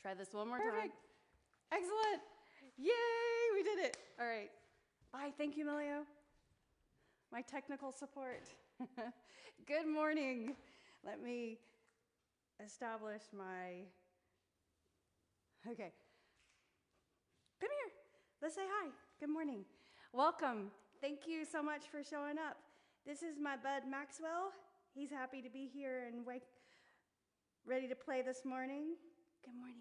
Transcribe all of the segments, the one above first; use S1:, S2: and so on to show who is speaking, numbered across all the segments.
S1: Try this one more time.
S2: Perfect.
S1: Excellent. Yay, we did it. All right. Bye. Thank you, Melio. My technical support. Good morning. Let me establish my... Okay. Come here. Let's say hi. Good morning. Welcome. Thank you so much for showing up. This is my bud Maxwell. He's happy to be here and ready to play this morning. Good morning.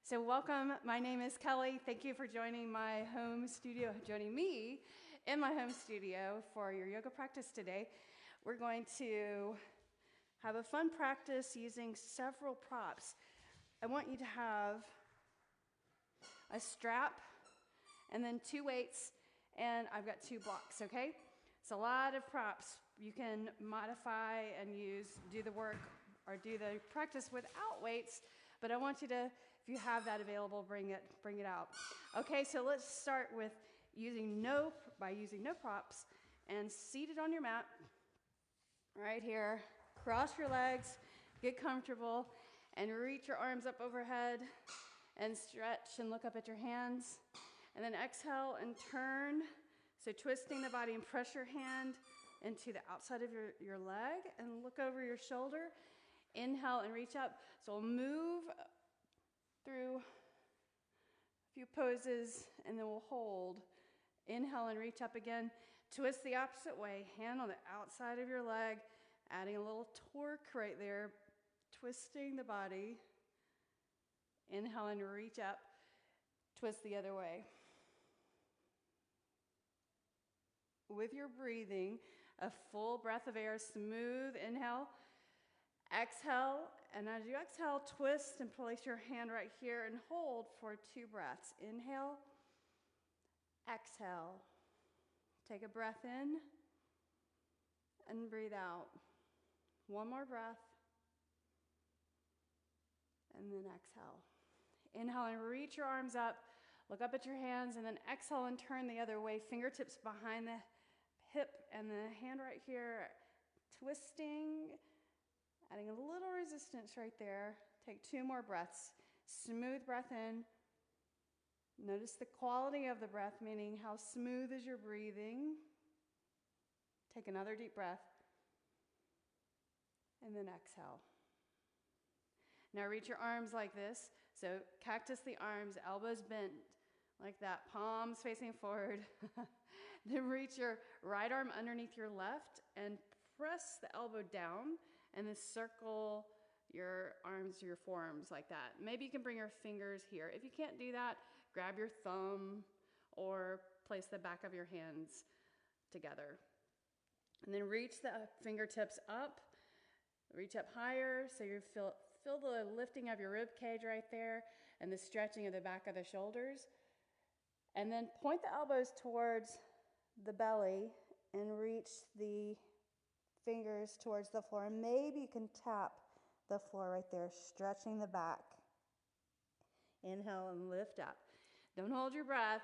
S1: So welcome. My name is Kellie. Thank you for joining my home studio, joining me in my home studio for your yoga practice today. We're going to have a fun practice using several props. I want you to have a strap and then 2 weights, and I've got 2 blocks, okay? It's a lot of props. You can modify and do the work or do the practice without weights, but I want you to, if you have that available, bring it out. Okay, so let's start with using no props and seated on your mat, right here. Cross your legs, get comfortable, and reach your arms up overhead and stretch and look up at your hands. And then exhale and turn. So twisting the body and press your hand into the outside of your leg and look over your shoulder. Inhale and reach up. So we'll move through a few poses and then we'll hold. Inhale and reach up again. Twist the opposite way. Hand on the outside of your leg, adding a little torque right there. Twisting the body. Inhale and reach up. Twist the other way. With your breathing, a full breath of air, smooth inhale. Exhale, and as you exhale, twist and place your hand right here and hold for 2 breaths. Inhale, exhale. Take a breath in and breathe out. 1 more breath, and then exhale. Inhale and reach your arms up. Look up at your hands, and then exhale and turn the other way. Fingertips behind the hip and the hand right here. Twisting, adding a little resistance right there. Take 2 more breaths. Smooth breath in. Notice the quality of the breath, meaning how smooth is your breathing. Take another deep breath. And then exhale. Now reach your arms like this. So cactus the arms, elbows bent like that, palms facing forward. Then reach your right arm underneath your left and press the elbow down and then circle your arms to your forearms like that. Maybe you can bring your fingers here. If you can't do that, grab your thumb or place the back of your hands together. And then reach the fingertips up. Reach up higher so you feel the lifting of your rib cage right there and the stretching of the back of the shoulders. And then point the elbows towards the belly and reach the fingers towards the floor. And maybe you can tap the floor right there, stretching the back. Inhale and lift up. Don't hold your breath.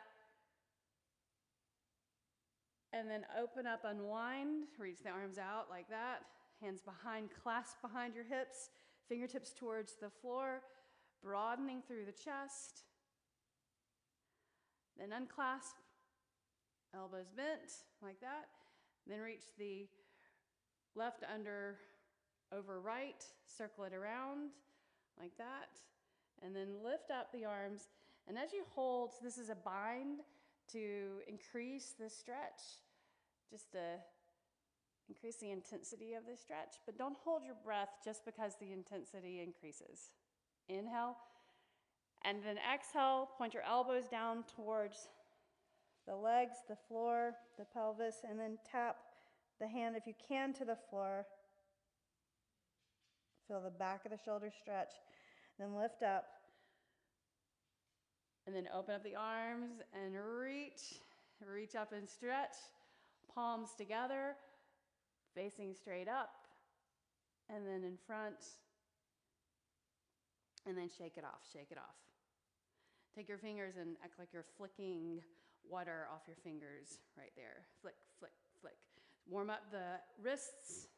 S1: And then open up, unwind, reach the arms out like that. Hands behind, clasp behind your hips, fingertips towards the floor, broadening through the chest. Then unclasp, elbows bent like that. Then reach the left under over right, circle it around like that. And then lift up the arms. And as you hold, this is a bind to increase the stretch, just to increase the intensity of the stretch, but don't hold your breath just because the intensity increases. Inhale, and then exhale, point your elbows down towards the legs, the floor, the pelvis, and then tap the hand, if you can, to the floor. Feel the back of the shoulder stretch, then lift up, and then open up the arms and reach up and stretch, palms together, facing straight up, and then in front, and then shake it off, shake it off. Take your fingers and act like you're flicking water off your fingers right there. Flick, flick, flick. Warm up the wrists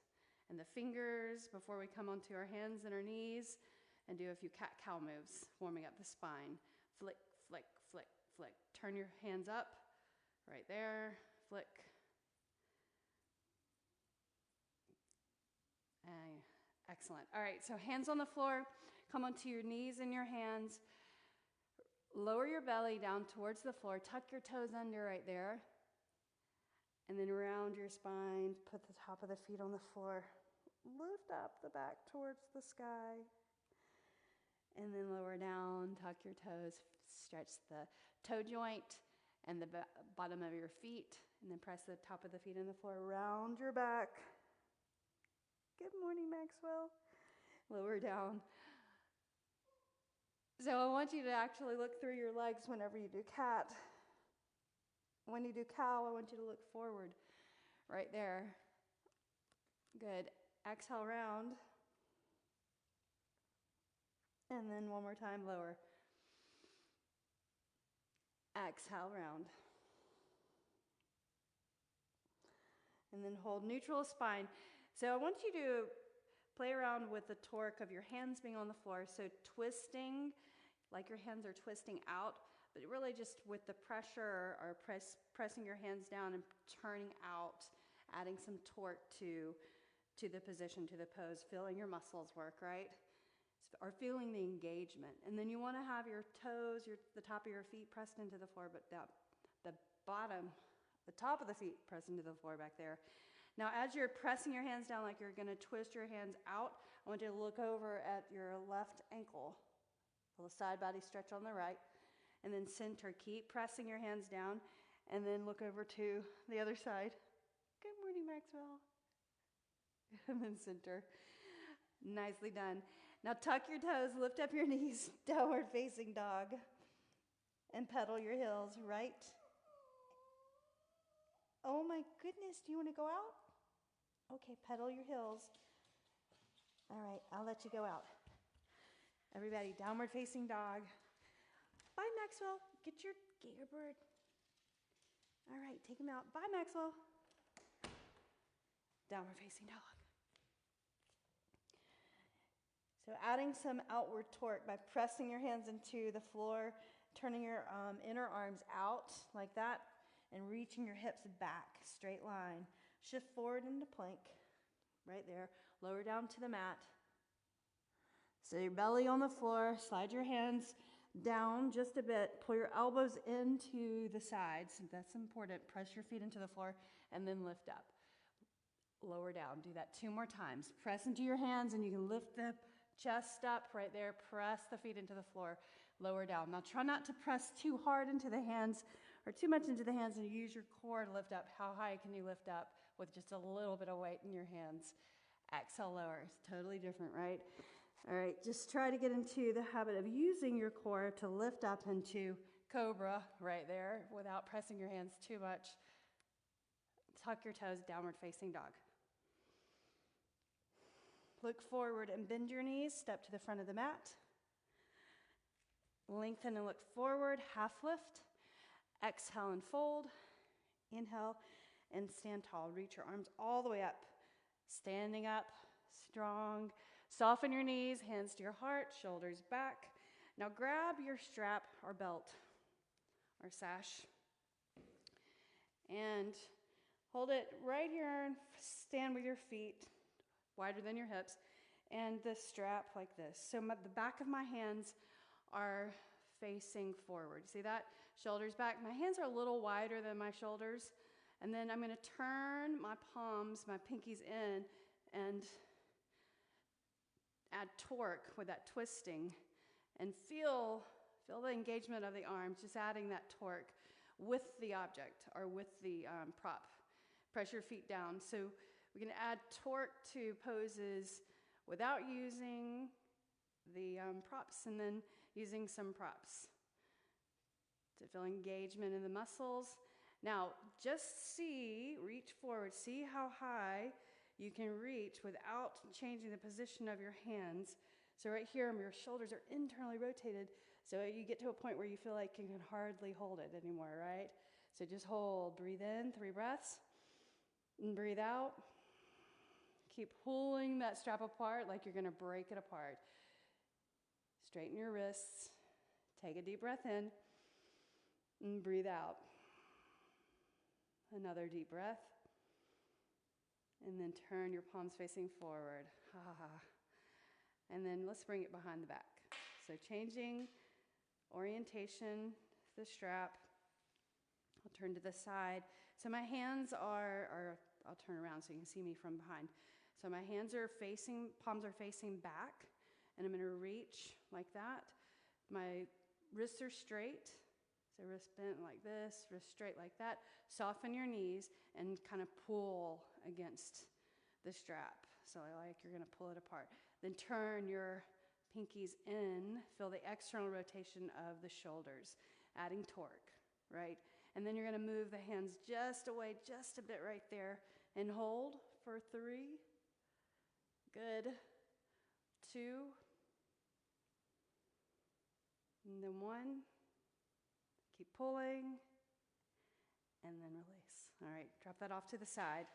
S1: and the fingers before we come onto our hands and our knees. and do a few cat-cow moves, warming up the spine. Flick, flick, flick, flick. Turn your hands up, right there, flick. Excellent. All right, so hands on the floor, come onto your knees and your hands. Lower your belly down towards the floor, tuck your toes under right there, and then round your spine, put the top of the feet on the floor. Lift up the back towards the sky. And then lower down, tuck your toes, stretch the toe joint and the bottom of your feet, and then press the top of the feet on the floor, round your back. Good morning, Maxwell. Lower down. So I want you to actually look through your legs whenever you do cat. When you do cow, I want you to look forward, right there. Good. Exhale, round. And then one more time, lower. Exhale, round. And then hold neutral spine. So I want you to play around with the torque of your hands being on the floor. So twisting, like your hands are twisting out, but really just with the pressure or pressing your hands down and turning out, adding some torque to the position, to the pose, feeling your muscles work, right? Or feeling the engagement. And then you want to have your toes, the top of your feet pressed into the floor, but the top of the feet pressed into the floor back there. Now, as you're pressing your hands down like you're going to twist your hands out, I want you to look over at your left ankle. A little side body stretch on the right. And then center. Keep pressing your hands down. And then look over to the other side. Good morning, Maxwell. And then center. Nicely done. Now tuck your toes, lift up your knees, downward facing dog. And pedal your heels right. Oh my goodness, do you want to go out? Okay, pedal your heels. All right, I'll let you go out. Everybody, downward facing dog. Bye, Maxwell. Get your gator bird. All right, take him out. Bye, Maxwell. Downward facing dog. So adding some outward torque by pressing your hands into the floor, turning your inner arms out like that, and reaching your hips back, straight line. Shift forward into plank, right there. Lower down to the mat. So your belly on the floor, slide your hands down just a bit. Pull your elbows into the sides. That's important. Press your feet into the floor and then lift up. Lower down. Do that 2 more times. Press into your hands and you can lift the chest up right there. Press the feet into the floor. Lower down. Now try not to press too hard into the hands or too much into the hands, and use your core to lift up. How high can you lift up with just a little bit of weight in your hands? Exhale, lower. It's totally different, right? All right, just try to get into the habit of using your core to lift up into cobra right there without pressing your hands too much. Tuck your toes, downward facing dog. Look forward and bend your knees. Step to the front of the mat. Lengthen and look forward, half lift. Exhale and fold. Inhale and stand tall. Reach your arms all the way up. Standing up, strong. Soften your knees, hands to your heart, shoulders back. Now grab your strap or belt or sash and hold it right here and stand with your feet wider than your hips and the strap like this. So the back of my hands are facing forward. See that? Shoulders back. My hands are a little wider than my shoulders. And then I'm going to turn my palms, my pinkies in, and add torque with that twisting. And feel the engagement of the arms, just adding that torque with the object or with the prop. Press your feet down. So we can add torque to poses without using the props, and then using some props to feel engagement in the muscles. Now, just reach forward, see how high you can reach without changing the position of your hands. So right here, your shoulders are internally rotated, so you get to a point where you feel like you can hardly hold it anymore, right? So just hold, breathe in, 3 breaths, and breathe out. Keep pulling that strap apart like you're gonna break it apart. Straighten your wrists. Take a deep breath in and breathe out. Another deep breath. And then turn your palms facing forward. And then let's bring it behind the back. So changing orientation, the strap. I'll turn to the side. So my hands are, I'll turn around so you can see me from behind. So my hands are facing, palms are facing back, and I'm going to reach like that. My wrists are straight. So wrist bent like this, wrist straight like that. Soften your knees and kind of pull against the strap. So like you're going to pull it apart. Then turn your pinkies in. Feel the external rotation of the shoulders, adding torque, right? And then you're going to move the hands just away, just a bit right there. And hold for 3. Good. 2. And then 1. Keep pulling. And then release. All right, drop that off to the side.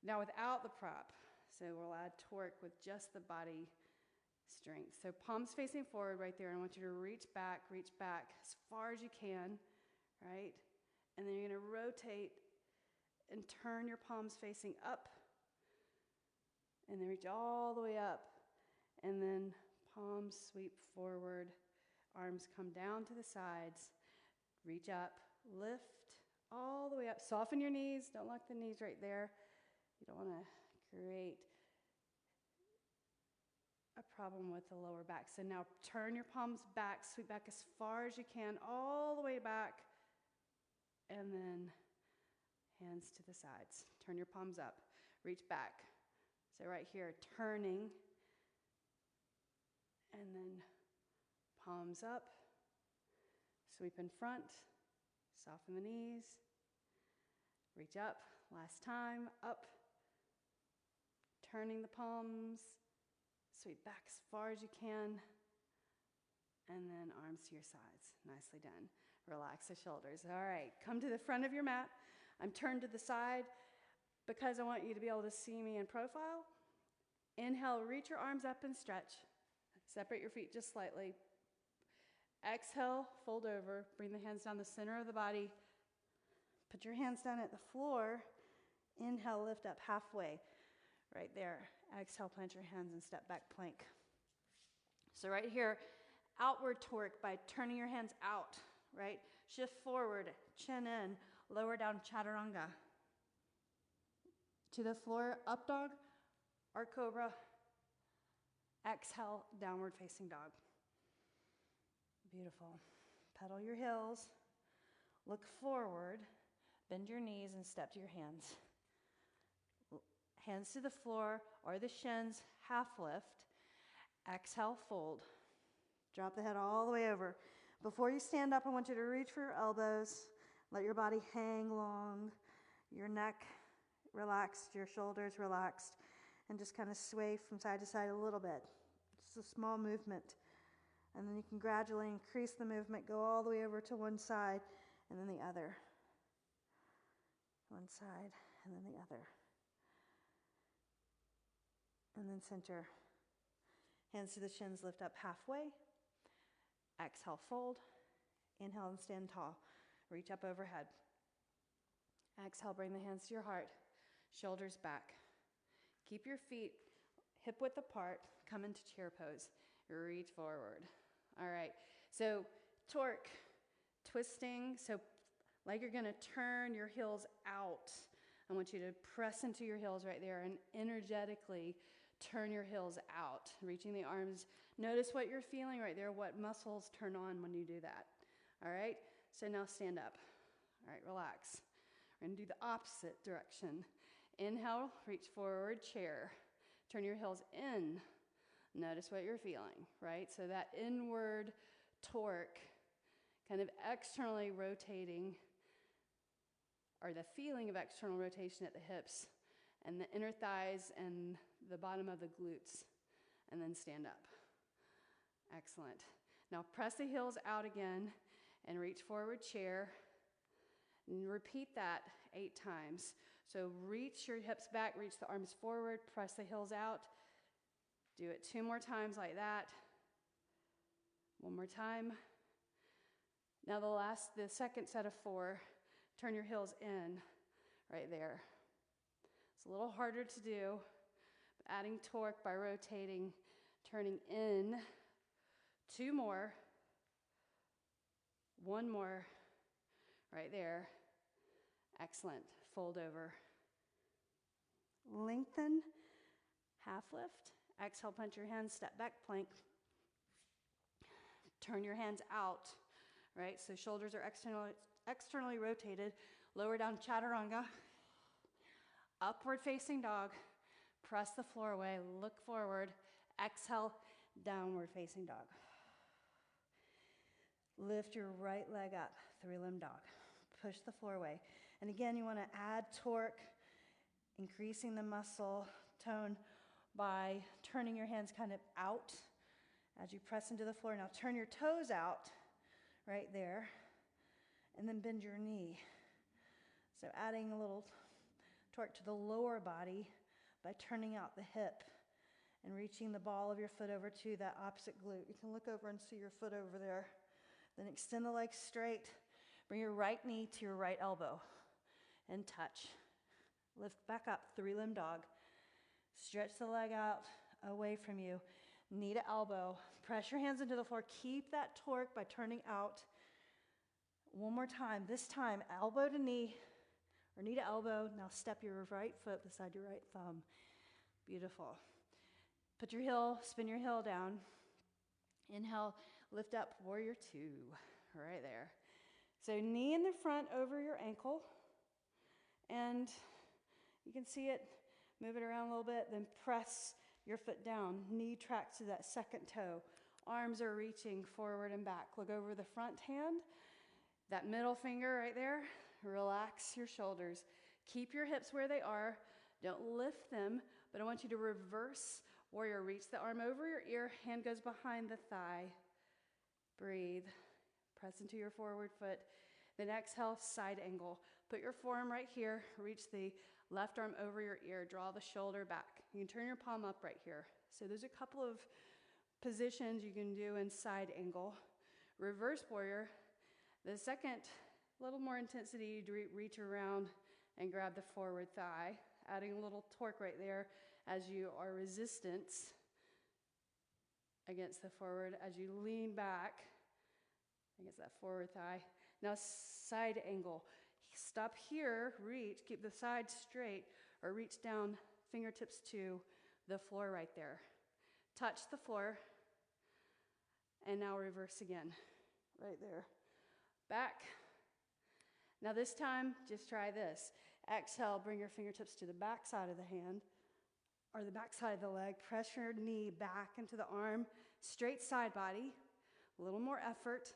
S1: Now without the prop. So we'll add torque with just the body strength. So palms facing forward right there. And I want you to reach back as far as you can, right? And then you're going to rotate and turn your palms facing up. And then reach all the way up. And then palms sweep forward. Arms come down to the sides. Reach up, lift all the way up. Soften your knees. Don't lock the knees right there. You don't want to create a problem with the lower back. So now turn your palms back, sweep back as far as you can, all the way back, and then hands to the sides. Turn your palms up, reach back. So right here, turning, and then palms up, sweep in front, soften the knees, reach up, last time, up, turning the palms, sweep back as far as you can, and then arms to your sides. Nicely done. Relax the shoulders. All right, come to the front of your mat. I'm turned to the side because I want you to be able to see me in profile. Inhale, reach your arms up and stretch. Separate your feet just slightly. Exhale, fold over. Bring the hands down the center of the body. Put your hands down at the floor. Inhale, lift up halfway. Right there. Exhale, plant your hands and step back plank. So right here, outward torque by turning your hands out, right? Shift forward, chin in, lower down chaturanga. To the floor, up dog or cobra. Exhale, downward facing dog. Beautiful. Pedal your heels. Look forward. Bend your knees and step to your hands. Hands to the floor or the shins, half lift. Exhale, fold. Drop the head all the way over. Before you stand up, I want you to reach for your elbows. Let your body hang long. Your neck relaxed, your shoulders relaxed. And just kind of sway from side to side a little bit. Just a small movement. And then you can gradually increase the movement, go all the way over to one side and then the other. One side and then the other. And then center. Hands to the shins, lift up halfway. Exhale, fold. Inhale and stand tall. Reach up overhead. Exhale, bring the hands to your heart. Shoulders back. Keep your feet hip width apart. Come into chair pose. Reach forward. All right. So torque, twisting. So like you're going to turn your heels out. I want you to press into your heels right there and energetically turn your heels out, reaching the arms. Notice what you're feeling right there, what muscles turn on when you do that. All right? So now stand up. All right, relax. We're going to do the opposite direction. Inhale, reach forward, chair. Turn your heels in. Notice what you're feeling, right? So that inward torque, kind of externally rotating, or the feeling of external rotation at the hips and the inner thighs and the bottom of the glutes, and then stand up. Excellent. Now press the heels out again and reach forward, chair. And repeat that 8 times. So reach your hips back, reach the arms forward, press the heels out. Do it 2 more times like that. One more time. Now the second set of 4, turn your heels in right there. It's a little harder to do, but adding torque by rotating, turning in. 2 more. 1 more. Right there. Excellent. Fold over. Lengthen. Half lift. Exhale, punch your hands, step back, plank. Turn your hands out, right? So shoulders are externally rotated. Lower down, chaturanga. Upward facing dog. Press the floor away, look forward. Exhale, downward facing dog. Lift your right leg up, 3-limb dog. Push the floor away. And again, you want to add torque, increasing the muscle tone by turning your hands kind of out as you press into the floor. Now turn your toes out right there and then bend your knee. So adding a little torque to the lower body by turning out the hip and reaching the ball of your foot over to that opposite glute. You can look over and see your foot over there. Then extend the legs straight. Bring your right knee to your right elbow and touch. Lift back up, 3-limb dog. Stretch the leg out away from you. Knee to elbow. Press your hands into the floor. Keep that torque by turning out. One more time. This time, elbow to knee or knee to elbow. Now step your right foot beside your right thumb. Beautiful. Put your heel, spin your heel down. Inhale, lift up, warrior 2. Right there. So knee in the front over your ankle. And you can see it. Move it around a little bit, then press your foot down. Knee tracks to that second toe. Arms are reaching forward and back. Look over the front hand. That middle finger right there. Relax your shoulders. Keep your hips where they are. Don't lift them, but I want you to reverse warrior. Reach the arm over your ear. Hand goes behind the thigh. Breathe. Press into your forward foot. Then exhale, side angle. Put your forearm right here. Reach the left arm over your ear. Draw the shoulder back. You can turn your palm up right here. So there's a couple of positions you can do in side angle. Reverse warrior. The second, a little more intensity, you reach around and grab the forward thigh, adding a little torque right there as you are resistance against the forward, as you lean back against that forward thigh. Now side angle. Stop here, reach, keep the side straight, or reach down, fingertips to the floor right there. Touch the floor, and now reverse again, right there. Back. Now this time, just try this. Exhale, bring your fingertips to the back side of the hand, or the back side of the leg. Press your knee back into the arm. Straight side body. A little more effort.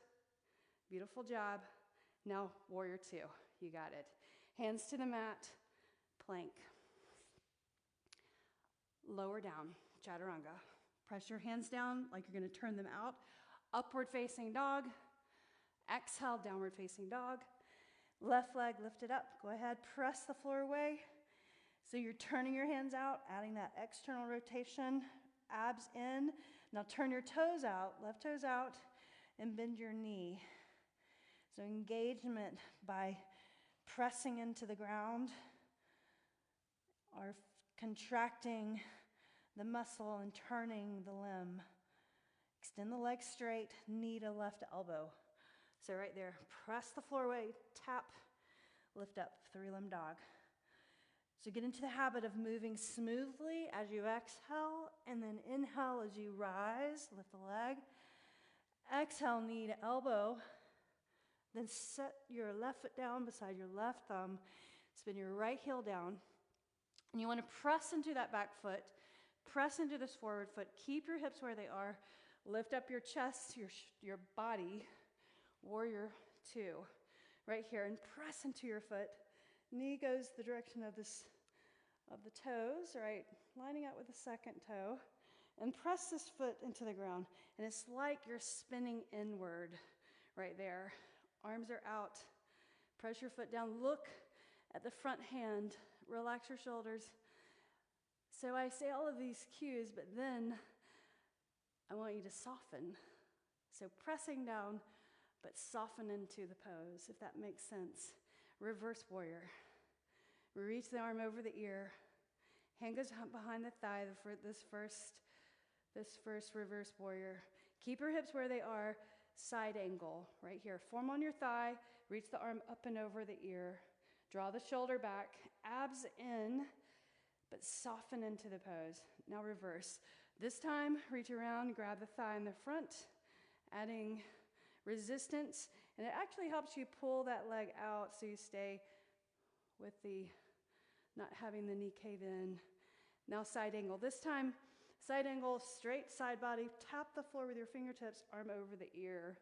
S1: Beautiful job. Now, warrior 2. You got it. Hands to the mat. Plank. Lower down. Chaturanga. Press your hands down like you're going to turn them out. Upward facing dog. Exhale, downward facing dog. Left leg lifted up. Go ahead, press the floor away. So you're turning your hands out, adding that external rotation. Abs in. Now turn your toes out, left toes out, and bend your knee. So engagement by pressing into the ground or contracting the muscle and turning the limb. Extend the leg straight, knee to left elbow. So right there, press the floor away, tap, lift up, 3-limb dog. So get into the habit of moving smoothly as you exhale, and then inhale as you rise, lift the leg. Exhale, knee to elbow. Then set your left foot down beside your left thumb. Spin your right heel down. And you want to press into that back foot. Press into this forward foot. Keep your hips where they are. Lift up your chest, your body. Warrior 2. Right here. And press into your foot. Knee goes the direction of the toes, right? Lining up with the second toe. And press this foot into the ground. And it's like you're spinning inward right there. Arms are out. Press your foot down. Look at the front hand. Relax your shoulders. So I say all of these cues, but then I want you to soften So pressing down, but soften into the pose, if that makes sense. Reverse warrior. We reach the arm over the ear. Hand goes behind the thigh for this first reverse warrior. Keep your hips where they are. Side angle right here. Form on your thigh. Reach the arm up and over the ear. Draw the shoulder back. Abs in, but soften into the pose. Now reverse. This time, reach around, grab the thigh in the front, adding resistance. And it actually helps you pull that leg out so you stay with not having the knee cave in. Now side angle. This time, side angle, straight side body. Tap the floor with your fingertips, arm over the ear.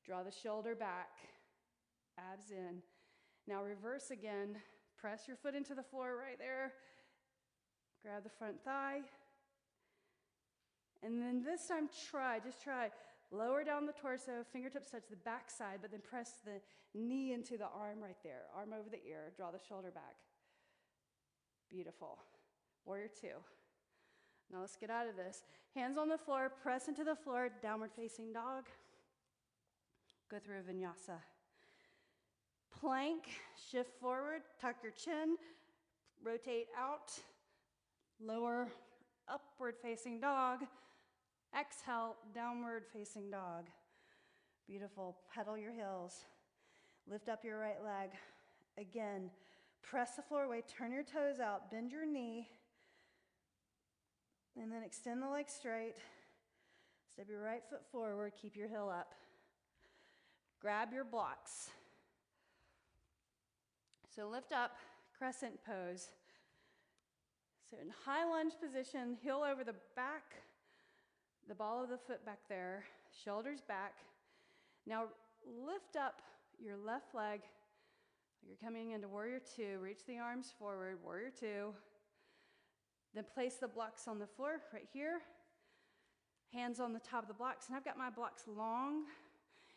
S1: Draw the shoulder back, abs in. Now reverse again. Press your foot into the floor right there. Grab the front thigh. And then this time, just try. Lower down the torso, fingertips touch the back side, but then press the knee into the arm right there. Arm over the ear, draw the shoulder back. Beautiful. Warrior two. Now let's get out of this. Hands on the floor, press into the floor, downward facing dog. Go through a vinyasa. Plank, shift forward, tuck your chin, rotate out, lower, upward facing dog. Exhale, downward facing dog. Beautiful. Pedal your heels. Lift up your right leg. Again, press the floor away, turn your toes out, bend your knee, and then extend the leg straight. Step your right foot forward, keep your heel up. Grab your blocks. So lift up, crescent pose. So in high lunge position, heel over the back, the ball of the foot back there, shoulders back. Now lift up your left leg. You're coming into warrior two. Reach the arms forward, warrior two. Then place the blocks on the floor right here. Hands on the top of the blocks. And I've got my blocks long.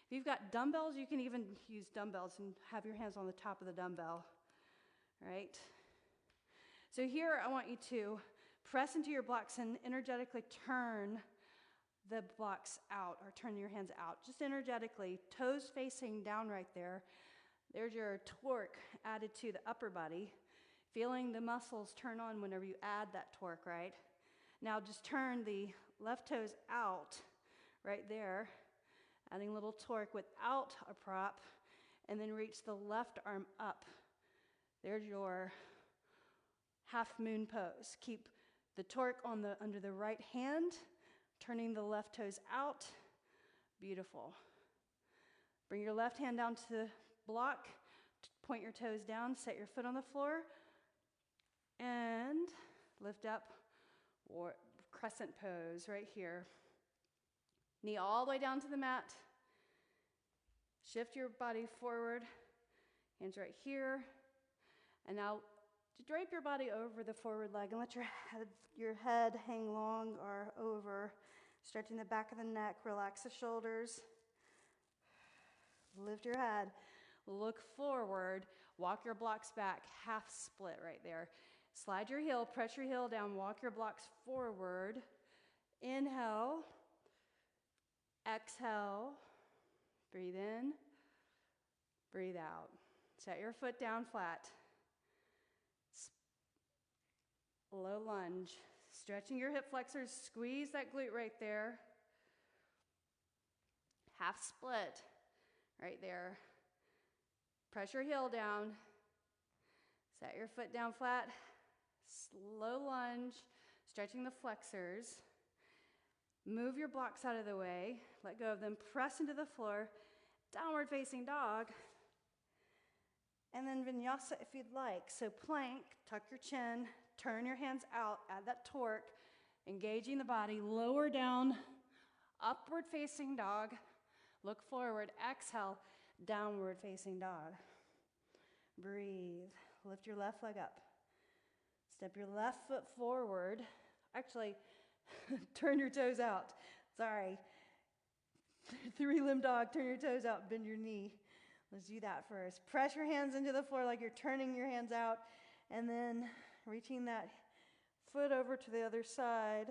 S1: If you've got dumbbells, you can even use dumbbells and have your hands on the top of the dumbbell. Right? So here I want you to press into your blocks and energetically turn the blocks out, or turn your hands out, just energetically, toes facing down right there. There's your torque added to the upper body, feeling the muscles turn on whenever you add that torque, right? Now just turn the left toes out right there, adding a little torque without a prop, and then reach the left arm up. There's your half moon pose. Keep the torque under the right hand, turning the left toes out. Beautiful. Bring your left hand down to the block, point your toes down, set your foot on the floor, and lift up, or crescent pose right here. Knee all the way down to the mat. Shift your body forward, hands right here, and now drape your body over the forward leg and let your head hang long or over, stretching the back of the neck, relax the shoulders, lift your head, look forward, walk your blocks back, half split right there. Slide your heel, press your heel down, walk your blocks forward. Inhale, exhale, breathe in, breathe out. Set your foot down flat. Low lunge, stretching your hip flexors, squeeze that glute right there. Half split right there. Press your heel down. Set your foot down flat. Slow lunge, stretching the flexors. Move your blocks out of the way. Let go of them. Press into the floor. Downward facing dog. And then vinyasa if you'd like. So plank, tuck your chin, turn your hands out, add that torque, engaging the body, lower down, upward facing dog, look forward, exhale, downward facing dog. Breathe, lift your left leg up. Step your left foot forward. Actually, turn your toes out. Sorry. Three-limb dog, turn your toes out, bend your knee. Let's do that first. Press your hands into the floor like you're turning your hands out, and then reaching that foot over to the other side,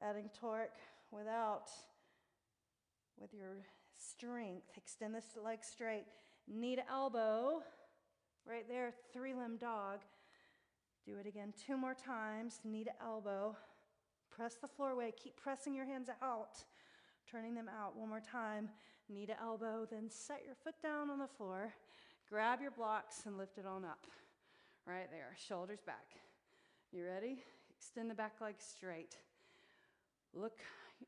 S1: adding torque without with your strength. Extend this leg straight. Knee to elbow. Right there, 3-limb dog. Do it again 2 more times. Knee to elbow. Press the floor away. Keep pressing your hands out. Turning them out 1 more time. Knee to elbow. Then set your foot down on the floor. Grab your blocks and lift it on up. Right there. Shoulders back. You ready? Extend the back leg straight. Look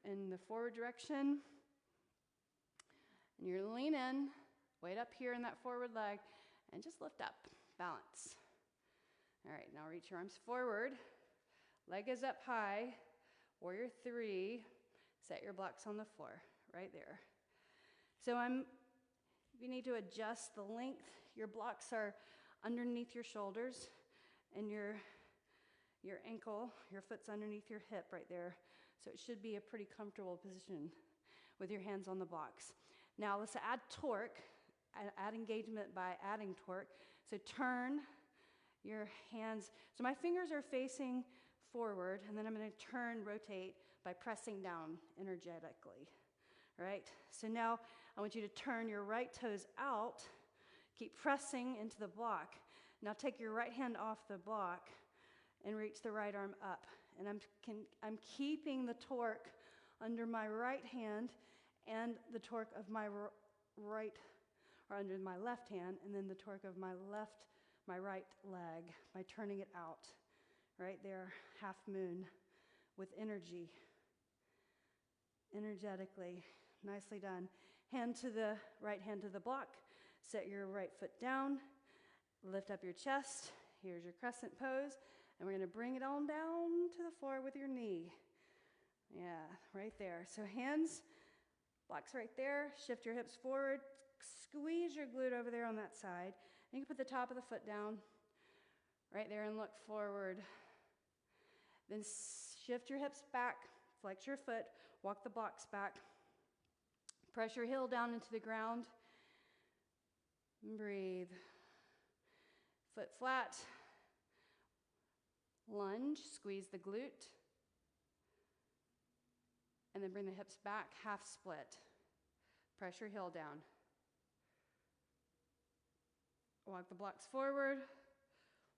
S1: in the forward direction. And you're lean in. Weight up here in that forward leg. And just lift up. Balance. All right, now reach your arms forward. Leg is up high. Warrior 3. Set your blocks on the floor. Right there. So you need to adjust the length. Your blocks are underneath your shoulders. And your ankle, your foot's underneath your hip right there. So it should be a pretty comfortable position with your hands on the blocks. Now let's add torque, add engagement by adding torque. So turn your hands. So my fingers are facing forward, and then I'm going to turn, rotate by pressing down energetically. Right? So now I want you to turn your right toes out. Keep pressing into the block. Now take your right hand off the block and reach the right arm up. And I'm keeping the torque under my right hand and the torque of my right, or under my left hand, and then the torque of my right leg by turning it out. Right there, half moon with energy. Energetically. Nicely done. Right hand to the block. Set your right foot down. Lift up your chest. Here's your crescent pose. And we're going to bring it on down to the floor with your knee. Yeah, right there. So hands, blocks right there. Shift your hips forward. Squeeze your glute over there on that side. And you can put the top of the foot down right there and look forward. Then shift your hips back. Flex your foot. Walk the blocks back. Press your heel down into the ground. And breathe. Foot flat. Lunge, squeeze the glute. And then bring the hips back, half split. Press your heel down. Walk the blocks forward.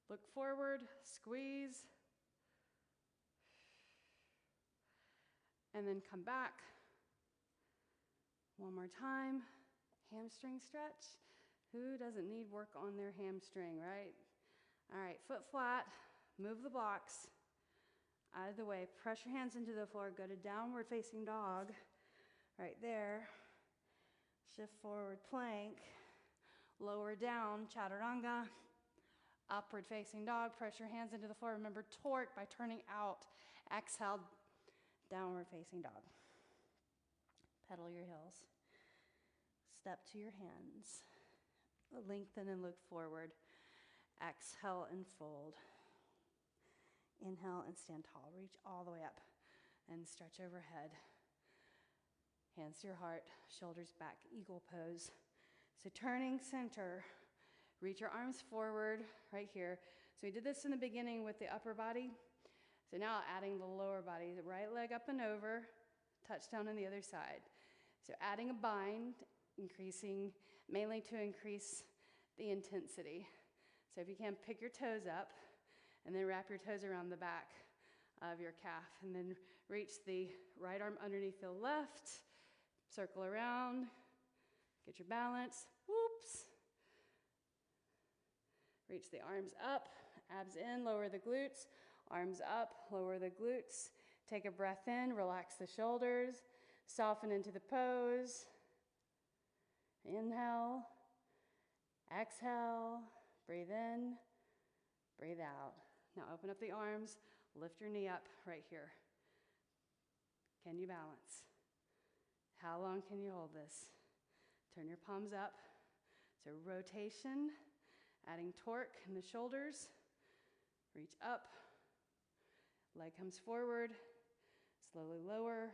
S1: Look forward, squeeze. And then come back. 1 more time. Hamstring stretch. Who doesn't need work on their hamstring, right? All right, foot flat. Move the blocks out of the way. Press your hands into the floor. Go to downward facing dog. Right there. Shift forward plank. Lower down, chaturanga. Upward facing dog. Press your hands into the floor. Remember, torque by turning out. Exhale, downward facing dog. Pedal your heels. Step to your hands. Lengthen and look forward. Exhale and fold. Inhale and stand tall. Reach all the way up and stretch overhead. Hands to your heart, shoulders back, eagle pose. So turning center, reach your arms forward right here. So we did this in the beginning with the upper body. So now adding the lower body, the right leg up and over, touchdown on the other side. So adding a bind, increasing, mainly to increase the intensity. So if you can, pick your toes up. And then wrap your toes around the back of your calf. And then reach the right arm underneath the left. Circle around. Get your balance. Whoops. Reach the arms up. Abs in. Lower the glutes. Arms up. Lower the glutes. Take a breath in. Relax the shoulders. Soften into the pose. Inhale. Exhale. Breathe in. Breathe out. Now open up the arms, lift your knee up right here. Can you balance? How long can you hold this? Turn your palms up. So rotation, adding torque in the shoulders. Reach up. Leg comes forward. Slowly lower.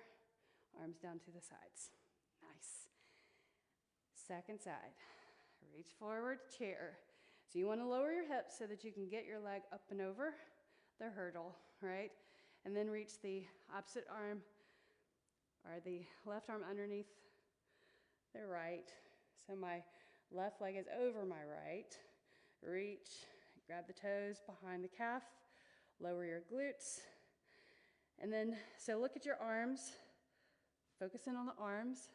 S1: Arms down to the sides. Nice. Second side. Reach forward, chair. So you want to lower your hips so that you can get your leg up and over the hurdle, right? And then reach the opposite arm, or the left arm underneath the right. So my left leg is over my right. Reach, grab the toes behind the calf, lower your glutes. And then, so look at your arms, focus in on the arms,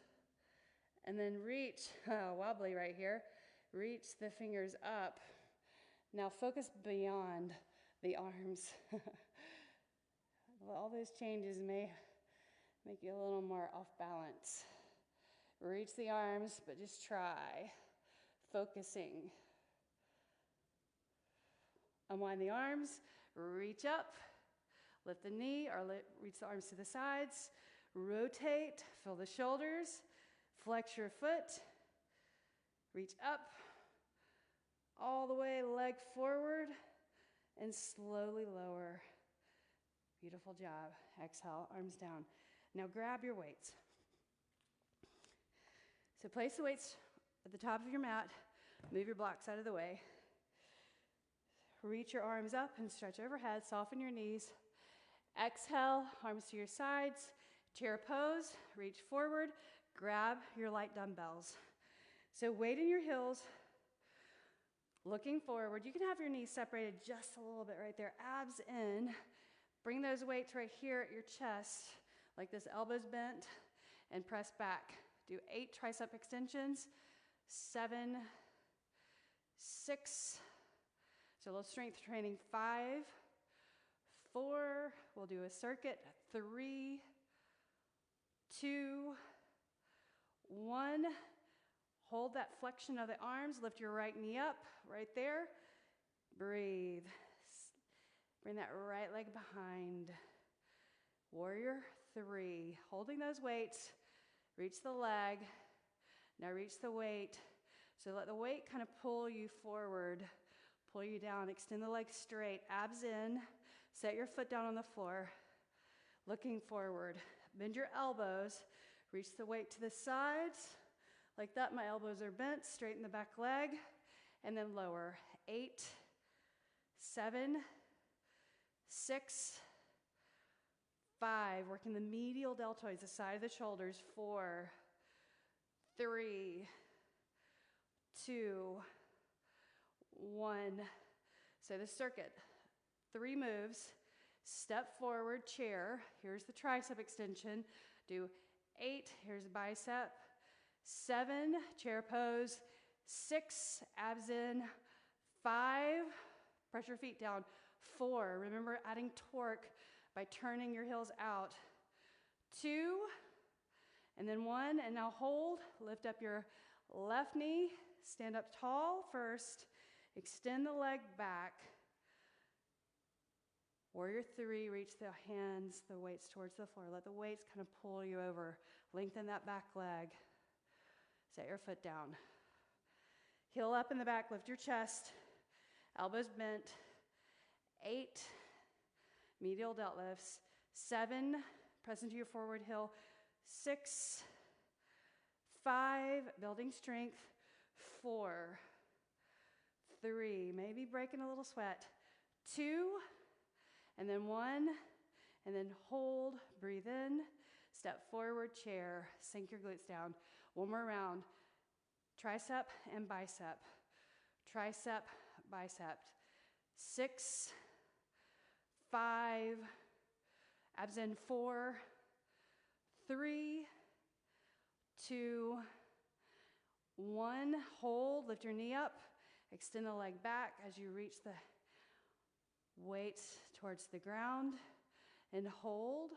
S1: and then reach, wobbly right here, reach the fingers up. Now focus beyond the arms. All those changes may make you a little more off balance. Reach the arms, but just try focusing. Unwind the arms, reach up, lift the knee or reach the arms to the sides, rotate, fill the shoulders, flex your foot, reach up, all the way, leg forward, and slowly lower. Beautiful job. Exhale, arms down. Now grab your weights. So place the weights at the top of your mat, move your blocks out of the way. Reach your arms up and stretch overhead, soften your knees. Exhale, arms to your sides, chair pose, reach forward, grab your light dumbbells. So weight in your heels, looking forward. You can have your knees separated just a little bit right there, abs in. Bring those weights right here at your chest, like this, elbows bent, and press back. Do 8 tricep extensions, 7, 6, so a little strength training, 5, 4, we'll do a circuit, 3, 2, 1. Hold that flexion of the arms, lift your right knee up, right there. Breathe. Bring that right leg behind. Warrior 3, holding those weights, reach the leg, now reach the weight. So let the weight kind of pull you forward, pull you down, extend the leg straight, abs in, set your foot down on the floor, looking forward. Bend your elbows, reach the weight to the sides, like that. My elbows are bent, straighten the back leg, and then lower. 8, 7, 6, 5, working the medial deltoids, the side of the shoulders. 4, 3, 2, 1. So the circuit, 3 moves. Step forward, chair. Here's the tricep extension. Do 8, here's the bicep. 7, chair pose. 6, abs in. 5, press your feet down. 4, remember adding torque by turning your heels out. 2, and then 1, and now hold. Lift up your left knee. Stand up tall first. Extend the leg back. Warrior 3, reach the hands, the weights towards the floor. Let the weights kind of pull you over. Lengthen that back leg. Set your foot down. Heel up in the back, lift your chest. Elbows bent. 8, medial delt lifts. 7, press into your forward heel. 6, 5, building strength. 4, 3, maybe breaking a little sweat. 2, and then 1, and then hold, breathe in, step forward, chair, sink your glutes down. One more round. Tricep and bicep. Tricep, bicep. 6, 5, abs in. 4, 3, 2, 1. Hold, lift your knee up, extend the leg back as you reach the weights towards the ground, and hold.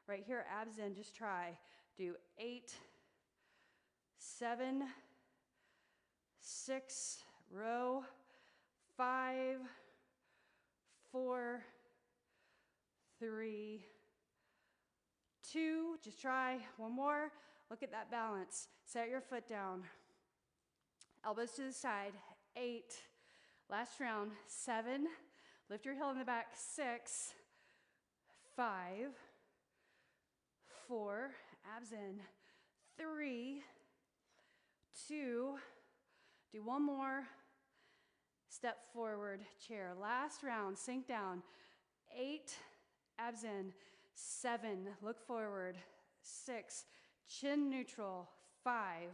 S1: Right here, abs in, just try. Do 8, 7, 6, row. 5, 4, 3, 2, just try. One more. Look at that balance. Set your foot down. Elbows to the side. 8, last round. 7, lift your heel in the back. 6, 5, 4, abs in. 3, 2, do one more. Step forward, chair. Last round, sink down. 8, abs in. 7, look forward. 6, chin neutral. 5,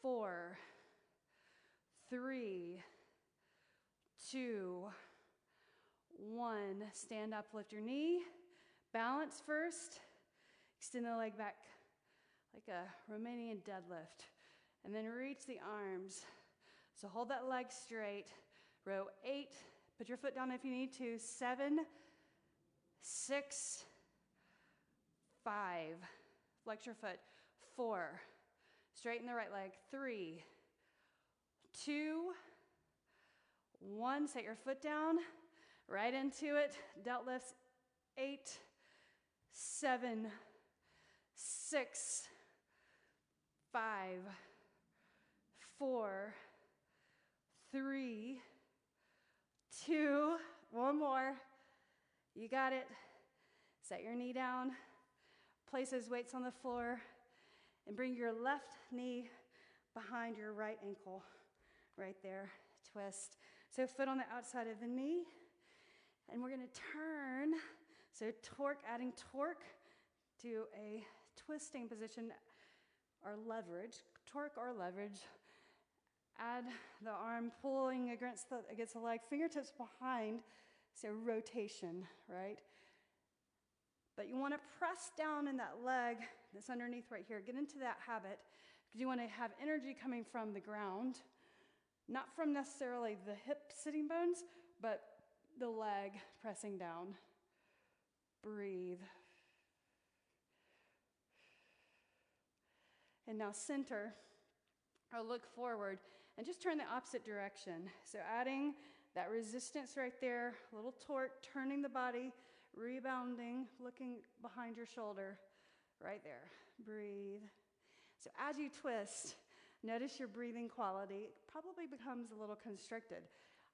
S1: 4, 3, 2, 1. Stand up, lift your knee. Balance first. Extend the leg back like a Romanian deadlift. And then reach the arms. So hold that leg straight. Row 8. Put your foot down if you need to. 7, 6, 5. Flex your foot. 4. Straighten the right leg. 3, 2, 1. Set your foot down. Right into it. Delt lifts. 8, 7, 6, 5, 4, 3, 2. One more. You got it. Set your knee down. Place those weights on the floor. And bring your left knee behind your right ankle. Right there. Twist. So foot on the outside of the knee. And we're going to turn. So torque, adding torque to a twisting position or leverage. Torque or leverage. Add the arm pulling against the leg. Fingertips behind. So rotation, right? But you want to press down in that leg that's underneath right here. Get into that habit because you want to have energy coming from the ground. Not from necessarily the hip sitting bones, but the leg pressing down. Breathe. And now center or look forward and just turn the opposite direction. So adding that resistance right there, a little torque, turning the body, rebounding, looking behind your shoulder, right there. Breathe. So as you twist, notice your breathing quality. It probably becomes a little constricted.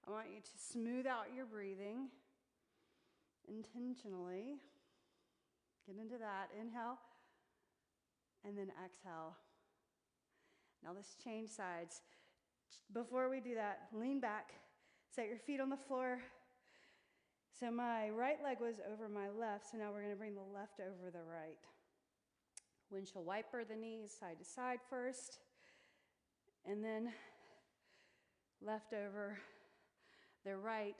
S1: I want you to smooth out your breathing intentionally. Get into that. Inhale. And then exhale. Now let's change sides. Before we do that, lean back. Set your feet on the floor. So my right leg was over my left, so now we're going to bring the left over the right. Windshield wiper the knees side to side first. And then left over the right.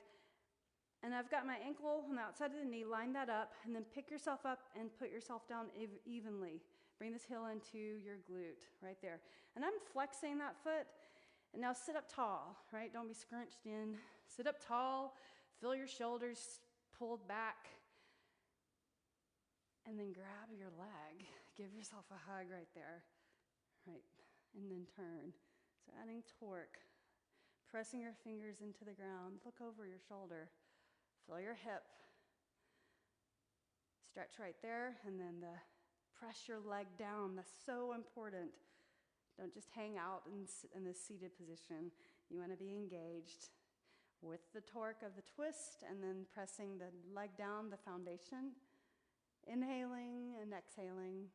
S1: And I've got my ankle on the outside of the knee, line that up, and then pick yourself up and put yourself down evenly. Bring this heel into your glute, right there. And I'm flexing that foot. And now sit up tall, right? Don't be scrunched in. Sit up tall, feel your shoulders pulled back. And then grab your leg. Give yourself a hug right there, right? And then turn. So adding torque. Pressing your fingers into the ground. Look over your shoulder. Feel your hip. Stretch right there, and then press your leg down. That's so important. Don't just hang out in the seated position. You want to be engaged with the torque of the twist, and then pressing the leg down, the foundation. Inhaling and exhaling.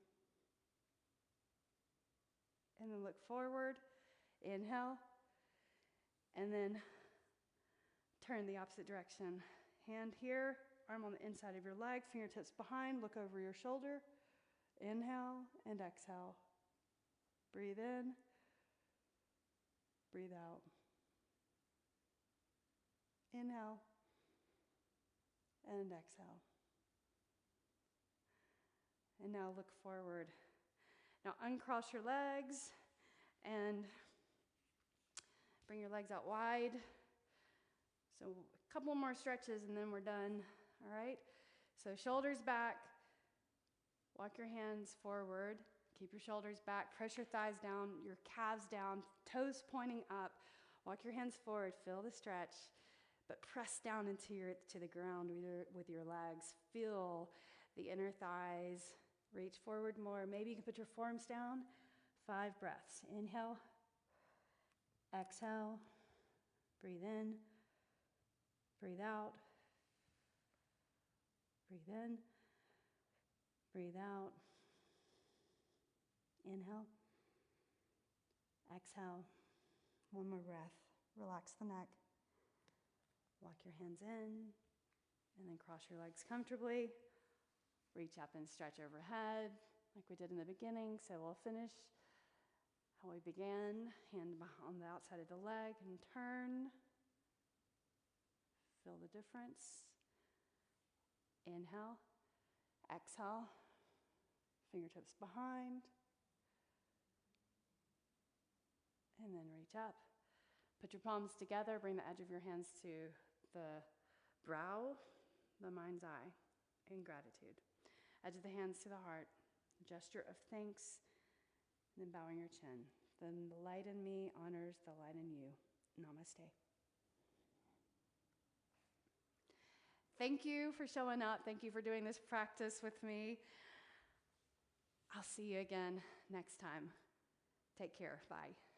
S1: And then look forward. Inhale. And then turn the opposite direction. Hand here, arm on the inside of your leg, fingertips behind, look over your shoulder. Inhale and exhale. Breathe in, breathe out. Inhale and exhale. And now look forward. Now uncross your legs and bring your legs out wide. So a couple more stretches and then we're done, all right? So shoulders back, walk your hands forward, keep your shoulders back, press your thighs down, your calves down, toes pointing up. Walk your hands forward, feel the stretch, but press down to the ground with your legs. Feel the inner thighs, reach forward more. Maybe you can put your forearms down. 5 breaths. Inhale, exhale, breathe in. Breathe out. Breathe in. Breathe out. Inhale. Exhale. One more breath. Relax the neck. Walk your hands in. And then cross your legs comfortably. Reach up and stretch overhead like we did in the beginning. So we'll finish How we begin, hand on the outside of the leg and turn. Feel the difference. Inhale, exhale, fingertips behind. And then reach up. Put your palms together, bring the edge of your hands to the brow, the mind's eye, in gratitude. Edge of the hands to the heart, gesture of thanks, and then bowing your chin. Then the light in me honors the light in you. Namaste. Thank you for showing up. Thank you for doing this practice with me. I'll see you again next time. Take care. Bye.